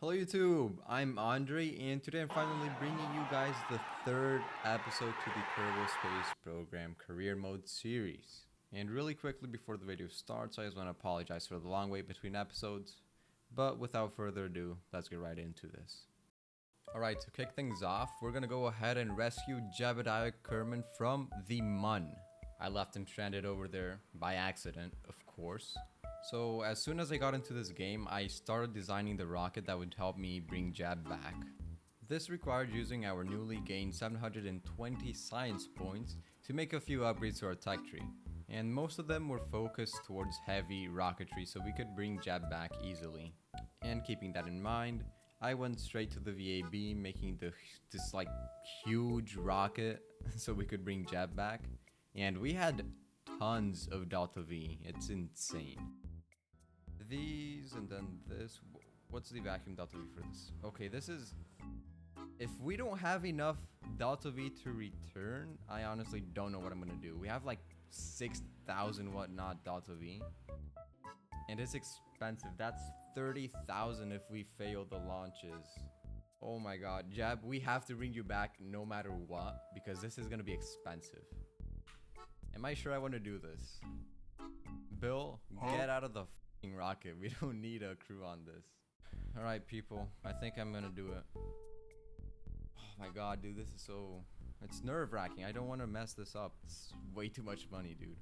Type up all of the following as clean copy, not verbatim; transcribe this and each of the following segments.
Hello YouTube, I'm Andre, and today I'm finally bringing you guys the third episode to the Kerbal Space Program Career Mode series. And really quickly before the video starts, I just want to apologize for the long wait between episodes. But without further ado, let's get right into this. Alright, to kick things off, we're gonna go ahead and rescue Jebediah Kerman from the Mun. I left him stranded over there by accident, of course. So as soon as I got into this game, I started designing the rocket that would help me bring Jeb back. This required using our newly gained 720 science points to make a few upgrades to our tech tree. And most of them were focused towards heavy rocketry so we could bring Jeb back easily. And keeping that in mind, I went straight to the VAB, making this huge rocket so we could bring Jeb back. And we had tons of Delta V, it's insane. These and then this. What's the vacuum Delta V for this? Okay, this is... If we don't have enough Delta V to return, I honestly don't know what I'm gonna do. We have like 6,000 whatnot Delta V. And it's expensive. That's 30,000 if we fail the launches. Oh my god. Jeb, we have to bring you back no matter what, because this is gonna be expensive. Am I sure I want to do this? Bill, get out of the f***ing rocket. We don't need a crew on this. Alright, people. I think I'm gonna do it. Oh my god, dude. This is so... It's nerve-wracking. I don't want to mess this up. It's way too much money, dude.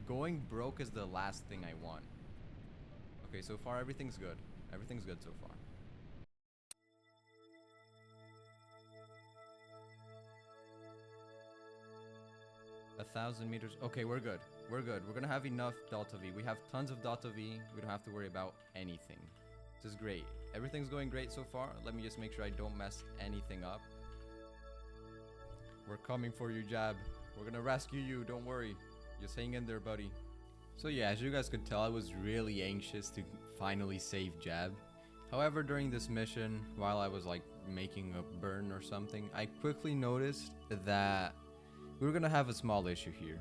Going broke is the last thing I want. Okay, so far everything's good. Everything's good so far. 1,000 meters. Okay, we're good. We're good. We're gonna have enough Delta V. We have tons of Delta V. We don't have to worry about anything. This is great. Everything's going great so far. Let me just make sure I don't mess anything up. We're coming for you, Jeb. We're gonna rescue you. Don't worry. Just hang in there, buddy. So yeah, as you guys could tell, I was really anxious to finally save Jeb. However, during this mission, while I was like making a burn or something, I quickly noticed that we're gonna have a small issue here.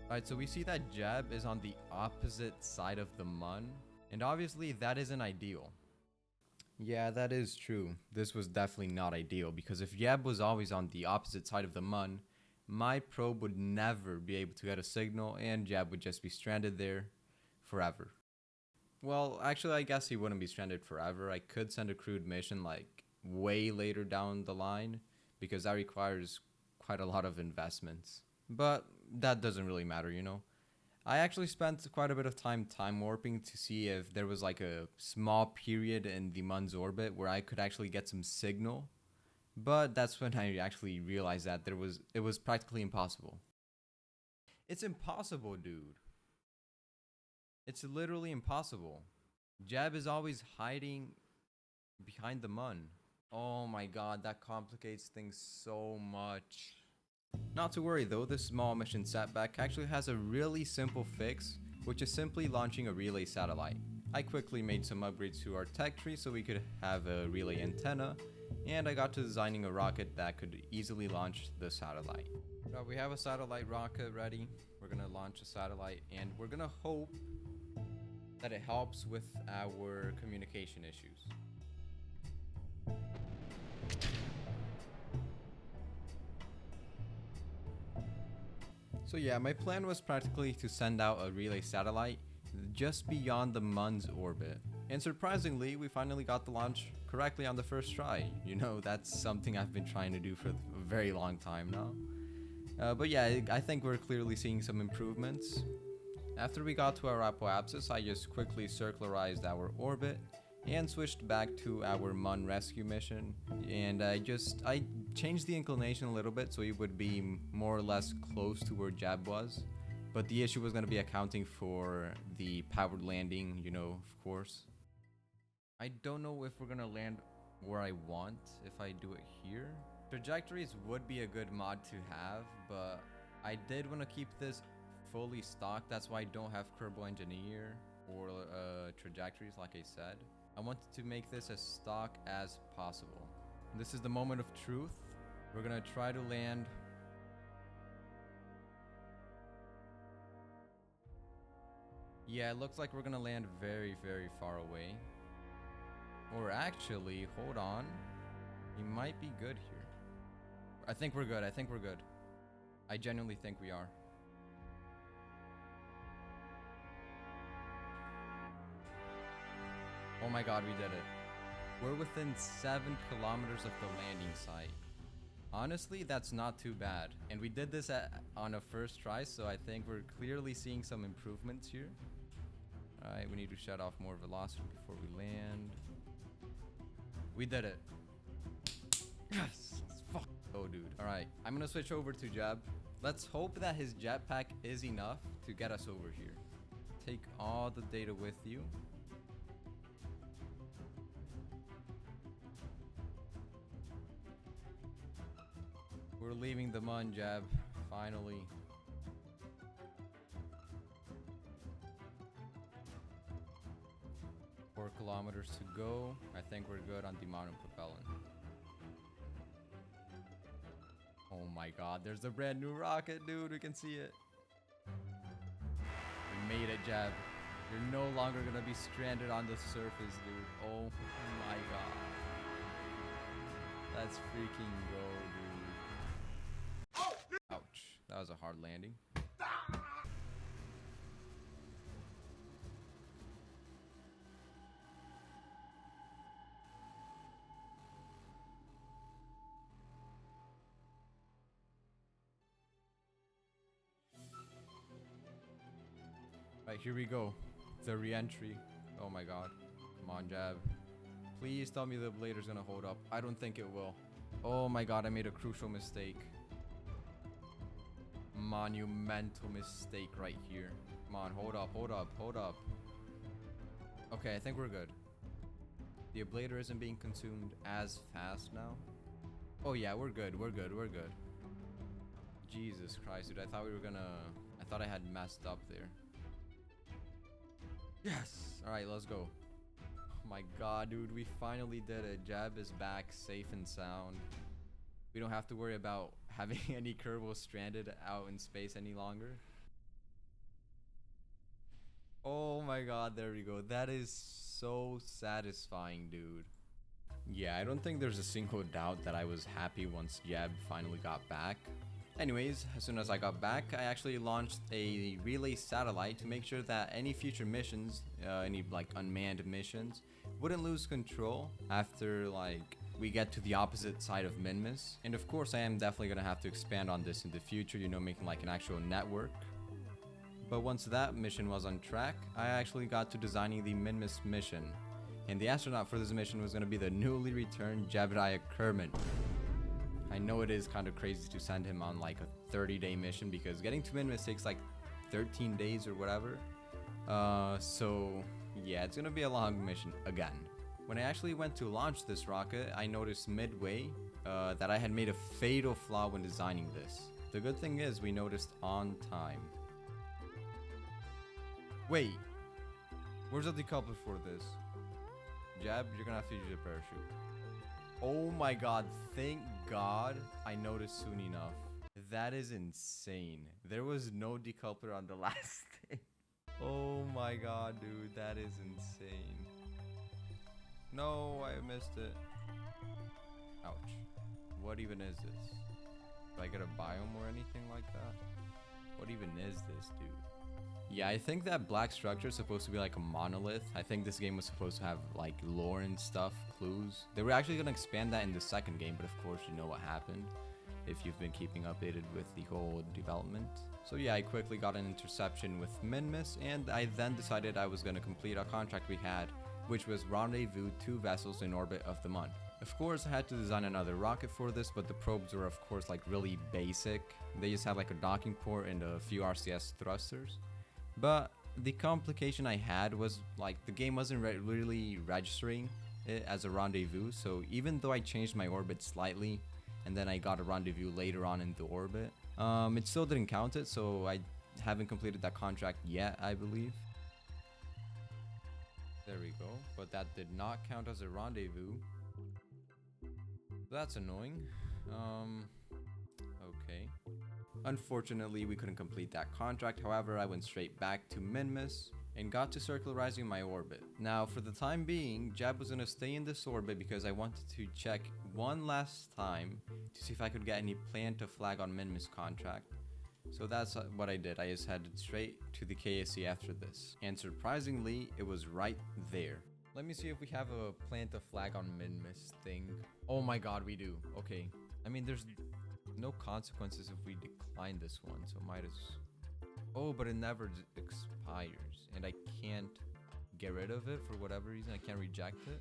Alright, so we see that Jeb is on the opposite side of the Mun, and obviously that isn't ideal. Yeah, that is true. This was definitely not ideal, because if Jeb was always on the opposite side of the Mun, my probe would never be able to get a signal, and Jeb would just be stranded there forever. Well, actually, I guess he wouldn't be stranded forever. I could send a crewed mission like way later down the line, because that requires quite a lot of investments. But that doesn't really matter, you know. I actually spent quite a bit of time warping to see if there was like a small period in the Mun's orbit where I could actually get some signal. But that's when I actually realized that it was practically impossible. It's impossible, dude. It's literally impossible. Jeb is always hiding behind the Mun. Oh my god, that complicates things so much. Not to worry though, this small mission setback actually has a really simple fix, which is simply launching a relay satellite. I quickly made some upgrades to our tech tree so we could have a relay antenna, and I got to designing a rocket that could easily launch the satellite. Now we have a satellite rocket ready. We're gonna launch a satellite, and we're gonna hope that it helps with our communication issues. So yeah, my plan was practically to send out a relay satellite just beyond the Mun's orbit. And surprisingly, we finally got the launch correctly on the first try. You know, that's something I've been trying to do for a very long time now. But yeah, I think we're clearly seeing some improvements. After we got to our A.S.S, I just quickly circularized our orbit and switched back to our Mun rescue mission, and I changed the inclination a little bit so it would be more or less close to where Jeb was, but the issue was going to be accounting for the powered landing, you know, of course. I don't know if we're going to land where I want if I do it here. Trajectories would be a good mod to have, but I did want to keep this fully stocked. That's why I don't have Kerbal Engineer or trajectories like I said. I wanted to make this as stock as possible. This is the moment of truth. We're gonna try to land Yeah, it looks like we're gonna land very, very far away. Or actually, hold on. We might be good here. I think we're good. I think we're good. I genuinely think we are. Oh my god, we did it. We're within 7 kilometers of the landing site. Honestly, that's not too bad. And we did this on a first try, so I think we're clearly seeing some improvements here. Alright, we need to shut off more velocity before we land. We did it. Yes! Let's fuck go, dude. Alright, I'm gonna switch over to Jeb. Let's hope that his jetpack is enough to get us over here. Take all the data with you. We're leaving the Mun, Jeb. Finally. 4 kilometers to go. I think we're good on demount and propellant. Oh my god, there's a brand new rocket, dude. We can see it. We made it, Jeb. You're no longer gonna be stranded on the surface, dude. Oh my god. Let's freaking go, dude. Ouch. That was a hard landing. Right, here we go. The re-entry. Oh my god. Come on, Jeb. Please tell me the blader's gonna hold up. I don't think it will. Oh my god, I made a crucial mistake. Monumental mistake right here. Come on, hold up, hold up, hold up. Okay, I think we're good. The ablator isn't being consumed as fast now. Oh yeah, we're good, we're good, we're good. Jesus Christ, dude, I thought we were gonna... I thought I had messed up there. Yes! Alright, let's go. Oh my god, dude, we finally did it. Jeb is back safe and sound. We don't have to worry about having any Kerbal stranded out in space any longer. Oh my god, there we go. That is so satisfying, dude. Yeah, I don't think there's a single doubt that I was happy once Jeb finally got back. Anyways, as soon as I got back, I actually launched a relay satellite to make sure that any future missions, any like unmanned missions, wouldn't lose control after like we get to the opposite side of Minmus. And of course, I am definitely gonna have to expand on this in the future, you know, making like an actual network. But once that mission was on track, I actually got to designing the Minmus mission. And the astronaut for this mission was gonna be the newly returned Jebediah. I know it is kind of crazy to send him on like a 30-day mission because getting to Minmus takes like 13 days or whatever. So yeah, it's gonna be a long mission again. When I actually went to launch this rocket, I noticed midway that I had made a fatal flaw when designing this. The good thing is we noticed on time. Wait, where's the decoupler for this? Jeb, you're gonna have to use your parachute. Oh my god, thank god I noticed soon enough. That is insane. There was no decoupler on the last thing. Oh my god, dude, that is insane. No, I missed it. Ouch. What even is this? Do I get a biome or anything like that? What even is this, dude? Yeah, I think that black structure is supposed to be like a monolith. I think this game was supposed to have like lore and stuff, clues. They were actually going to expand that in the second game, but of course you know what happened if you've been keeping updated with the whole development. So yeah, I quickly got an interception with Minmus, and I then decided I was going to complete a contract we had, which was rendezvous 2 vessels in orbit of the Mun. Of course, I had to design another rocket for this, but the probes were of course like really basic. They just had like a docking port and a few RCS thrusters. But the complication I had was like the game wasn't really registering it as a rendezvous. So even though I changed my orbit slightly and then I got a rendezvous later on in the orbit, it still didn't count it. So I haven't completed that contract yet, I believe. There we go. But that did not count as a rendezvous. That's annoying. Okay. Unfortunately, we couldn't complete that contract. However, I went straight back to Minmus. and got to circularizing my orbit. Now, for the time being, Jeb was gonna stay in this orbit because I wanted to check one last time to see if I could get any plan to flag on Minmus contract. So that's what I did. I just headed straight to the KSC after this. And surprisingly, it was right there. Let me see if we have a plan to flag on Minmus thing. Oh my god, we do. Okay. I mean, there's no consequences if we decline this one, so might as... Oh, but it never expires, and I can't get rid of it for whatever reason. I can't reject it.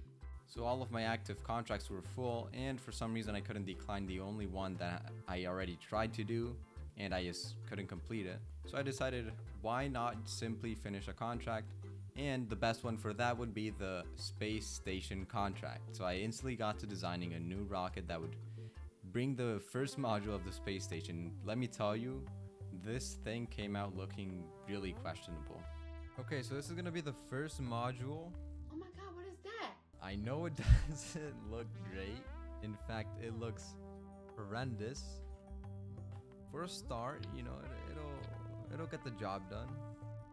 So all of my active contracts were full, and for some reason I couldn't decline the only one that I already tried to do, and I just couldn't complete it. So I decided, why not simply finish a contract? And the best one for that would be the space station contract. So I instantly got to designing a new rocket that would bring the first module of the space station. Let me tell you, this thing came out looking really questionable. Okay, so this is gonna be the first module. Oh my god, what is that? I know it doesn't look great. In fact, it looks horrendous. For a start, you know, it'll get the job done.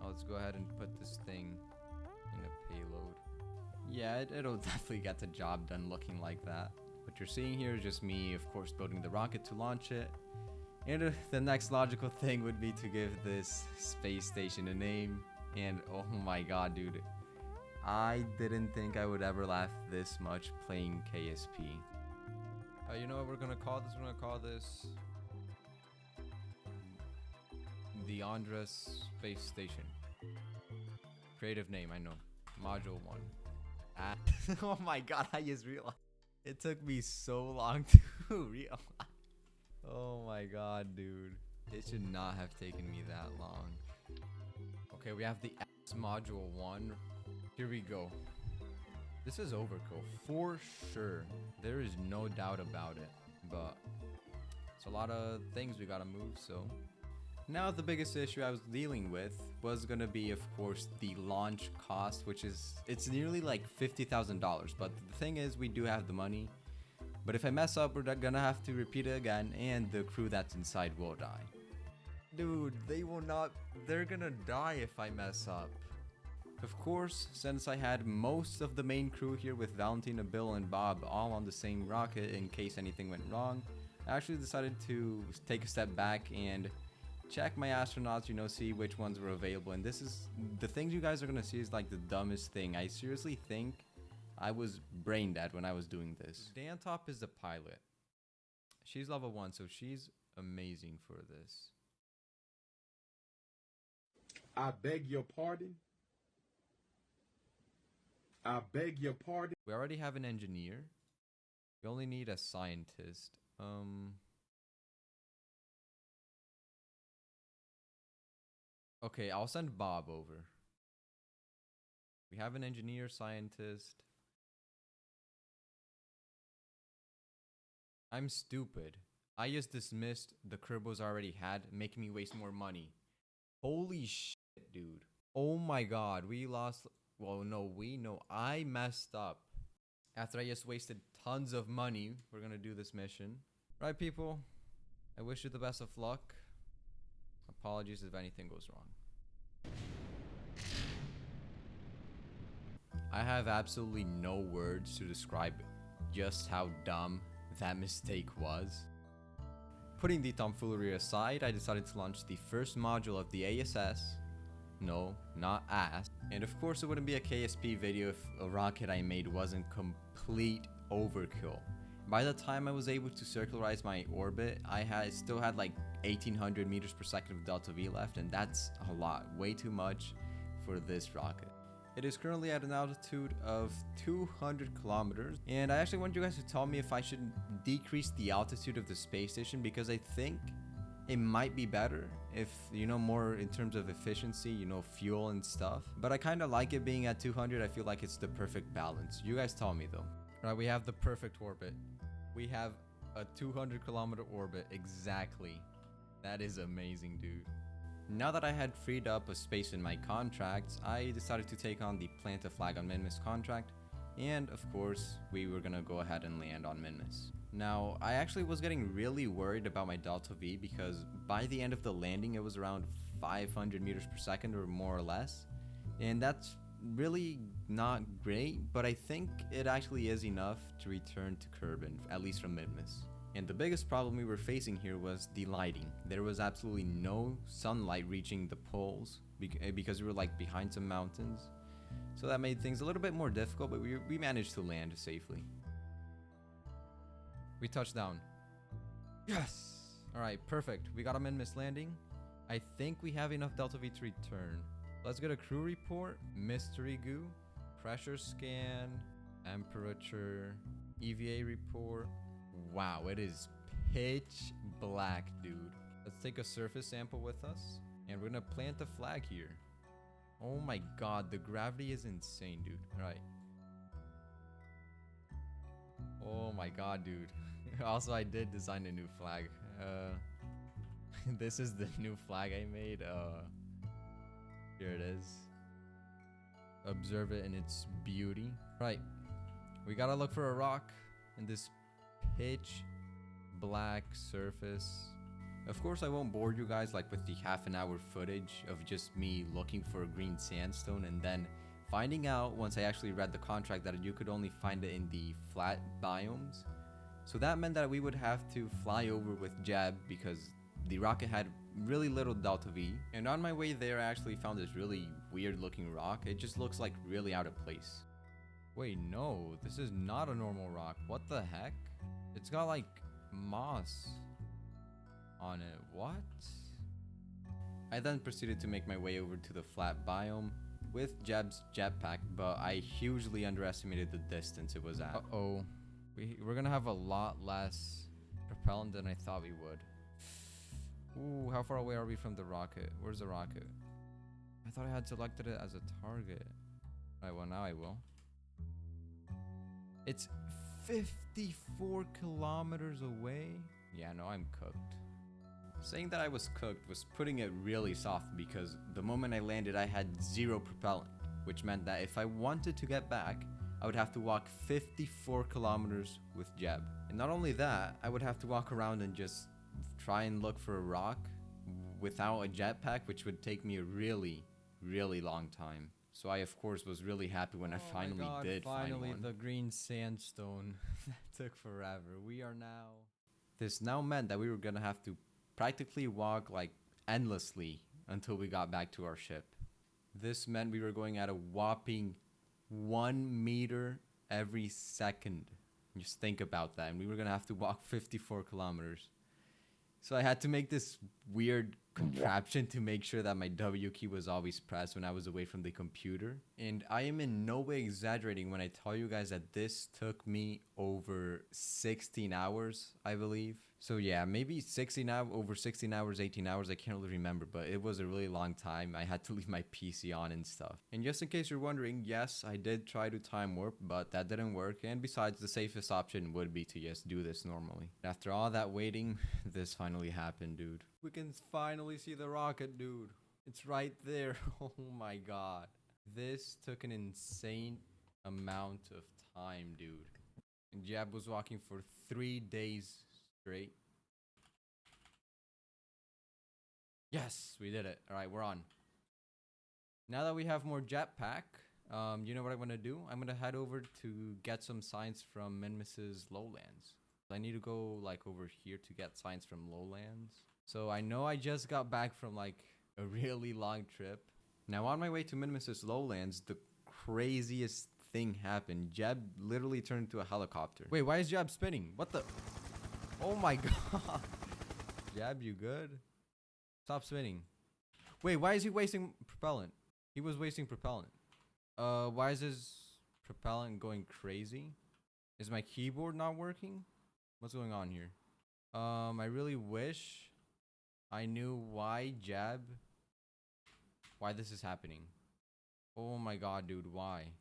Let's go ahead and put this thing in a payload. Yeah, it'll definitely get the job done looking like that. What you're seeing here is just me, of course, building the rocket to launch it. And the next logical thing would be to give this space station a name. And oh my god, dude, I didn't think I would ever laugh this much playing KSP. You know what we're gonna call this? We're gonna call this the ImAndre Space Station. Creative name, I know. Module 1. Oh my god, I just realized. It took me so long to realize. Oh my god, dude. It should not have taken me that long. Okay, we have the A.S.S module 1. Here we go. This is overkill for sure. There is no doubt about it. But it's a lot of things we gotta move, so. Now the biggest issue I was dealing with was gonna be, of course, the launch cost, which is, it's nearly like $50,000. But the thing is, we do have the money. But if I mess up, we're gonna have to repeat it again, and the crew that's inside will die. Dude, they will not, they're gonna die if I mess up. Of course, since I had most of the main crew here with Valentina, Bill, and Bob all on the same rocket in case anything went wrong, I actually decided to take a step back and check my astronauts, you know, see which ones were available. And this is, the things you guys are gonna see is like the dumbest thing. I seriously think I was brain dead when I was doing this. Day on top is the pilot. She's level 1, so she's amazing for this. I beg your pardon? I beg your pardon? We already have an engineer. We only need a scientist. Okay, I'll send Bob over. We have an engineer, scientist. I'm stupid. I just dismissed the Kerbals I already had, making me waste more money. Holy shit, dude. Oh my god, we lost... Well, no, I messed up. After I just wasted tons of money, we're gonna do this mission. Right, people? I wish you the best of luck. Apologies if anything goes wrong. I have absolutely no words to describe just how dumb that mistake was. Putting the tomfoolery aside, I decided to launch the first module of the A.S.S. No, not A.S. And of course it wouldn't be a KSP video if a rocket I made wasn't complete overkill. By the time I was able to circularize my orbit, I still had like 1800 meters per second of delta V left, and that's a lot, way too much for this rocket. It is currently at an altitude of 200 kilometers, and I actually want you guys to tell me if I should decrease the altitude of the space station, because I think it might be better if, you know, more in terms of efficiency, you know, fuel and stuff. But I kind of like it being at 200. I feel like it's the perfect balance. You guys tell me though. Right, we have the perfect orbit. We have a 200 kilometer orbit, exactly. That is amazing, dude. Now that I had freed up a space in my contracts, I decided to take on the plant a flag on Minmus contract, and of course, we were gonna go ahead and land on Minmus. Now, I actually was getting really worried about my delta V because by the end of the landing, it was around 500 meters per second or more or less. And that's really not great, but I think it actually is enough to return to Kerbal, at least from Minmus. And the biggest problem we were facing here was the lighting. There was absolutely no sunlight reaching the poles because we were like behind some mountains. So that made things a little bit more difficult, but we managed to land safely. We touched down. Yes! Alright, perfect. We got a Minmus landing. I think we have enough Delta V to return. Let's get a crew report, mystery goo, pressure scan, temperature, EVA report. Wow, it is pitch black, dude. Let's take a surface sample with us, and we're gonna plant a flag here. Oh my god, the gravity is insane, dude. Alright. Oh my god, dude. Also, I did design a new flag. This is the new flag I made. Here it is. Observe it in its beauty. Right. We gotta look for a rock in this pitch black surface. Of course, I won't bore you guys like with the half-an-hour footage of just me looking for a green sandstone and then finding out once I actually read the contract that you could only find it in the flat biomes. So that meant that we would have to fly over with Jeb because the rocket had really little Delta V. And on my way there, I actually found this really weird looking rock. It just looks like really out of place. Wait, no, this is not a normal rock. What the heck? It's got like moss on it. What? I then proceeded to make my way over to the flat biome with Jeb's jetpack, but I hugely underestimated the distance it was at. Uh-oh. We're gonna have a lot less propellant than I thought we would. Ooh, how far away are we from the rocket? Where's the rocket? I thought I had selected it as a target. Alright, well now I will. It's 54 kilometers away? Yeah, no, I'm cooked. Saying that I was cooked was putting it really soft because the moment I landed I had 0 propellant, which meant that if I wanted to get back, I would have to walk 54 kilometers with Jeb. And not only that, I would have to walk around and just try and look for a rock without a jetpack, which would take me a really, really long time. So I, of course, was really happy when I finally did find one. The green sandstone. That took forever. We are now... This now meant that we were gonna have to practically walk like endlessly until we got back to our ship. This meant we were going at a whopping 1 meter every second. Just think about that. And we were gonna have to walk 54 kilometers. So I had to make this weird contraption to make sure that my W key was always pressed when I was away from the computer. And I am in no way exaggerating when I tell you guys that this took me over 16 hours, I believe. So yeah, maybe 16 hours, over 16 hours, 18 hours, I can't really remember, but it was a really long time. I had to leave my PC on and stuff. And just in case you're wondering, yes, I did try to time warp, but that didn't work. And besides, the safest option would be to just do this normally. After all that waiting, this finally happened, dude. We can finally see the rocket, dude. It's right there. Oh my god. This took an insane amount of time, dude. And Jeb was walking for 3 days straight. Yes, we did it. All right, we're on. Now that we have more jetpack, you know what I'm gonna do? I'm gonna head over to get some science from Minmus's lowlands. I need to go like over here to get science from lowlands. So I know I just got back from like a really long trip. Now on my way to Minmus's lowlands, the craziest thing happened. Jeb literally turned into a helicopter. Wait, why is Jeb spinning? What the? Oh my god. Jeb, you good? Stop spinning. Wait, why is he wasting propellant? He was wasting propellant. Why is his propellant going crazy? Is my keyboard not working? What's going on here? I really wish I knew why this is happening. Oh my god, dude, why?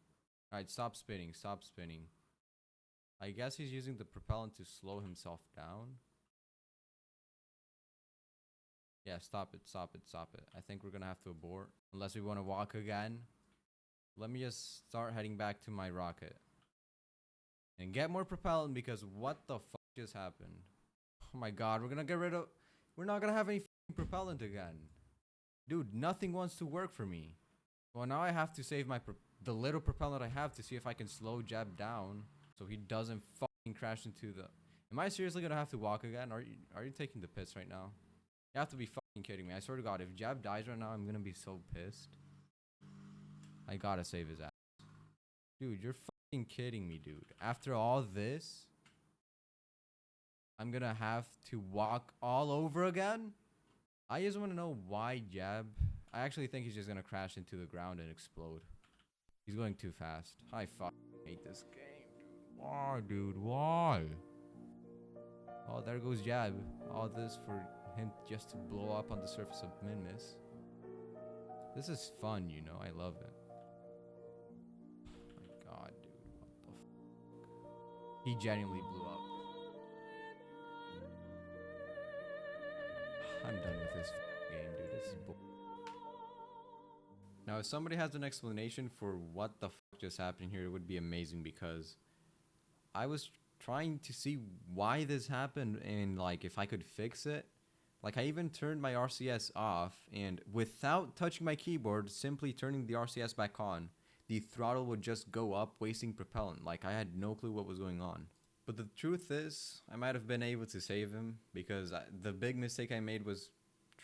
Alright, stop spinning, stop spinning. I guess he's using the propellant to slow himself down. Yeah, stop it, stop it, stop it. I think we're gonna have to abort. Unless we want to walk again. Let me just start heading back to my rocket. And get more propellant because what the fuck just happened? Oh my god, we're not gonna have any propellant again. Dude, nothing wants to work for me. Well, now I have to save the little propellant I have to see if I can slow Jeb down so he doesn't fucking crash into the... Am I seriously gonna have to walk again? Are you taking the piss right now? You have to be fucking kidding me. I swear to God, if Jeb dies right now, I'm gonna be so pissed. I gotta save his ass. Dude, you're fucking kidding me, dude. After all this, I'm gonna have to walk all over again? I just want to know why Jeb... I actually think he's just gonna crash into the ground and explode. He's going too fast. I fucking hate this game, dude. Why, dude? Why? Oh, there goes Jeb. All this for him just to blow up on the surface of Minmus. This is fun, you know. I love it. Oh my God, dude. What the fuck? He genuinely blew up. I'm done with this game, dude. This is bull. Now, if somebody has an explanation for what the fuck just happened here, it would be amazing, because I was trying to see why this happened and like if I could fix it. Like I even turned my RCS off, and without touching my keyboard, simply turning the RCS back on, the throttle would just go up, wasting propellant. Like I had no clue what was going on. But the truth is, I might have been able to save him, because the big mistake I made was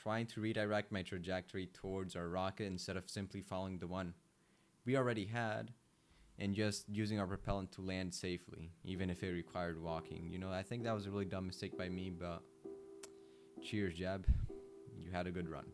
trying to redirect my trajectory towards our rocket instead of simply following the one we already had and just using our propellant to land safely, even if it required walking. You know, I think that was a really dumb mistake by me, but cheers, Jeb. You had a good run.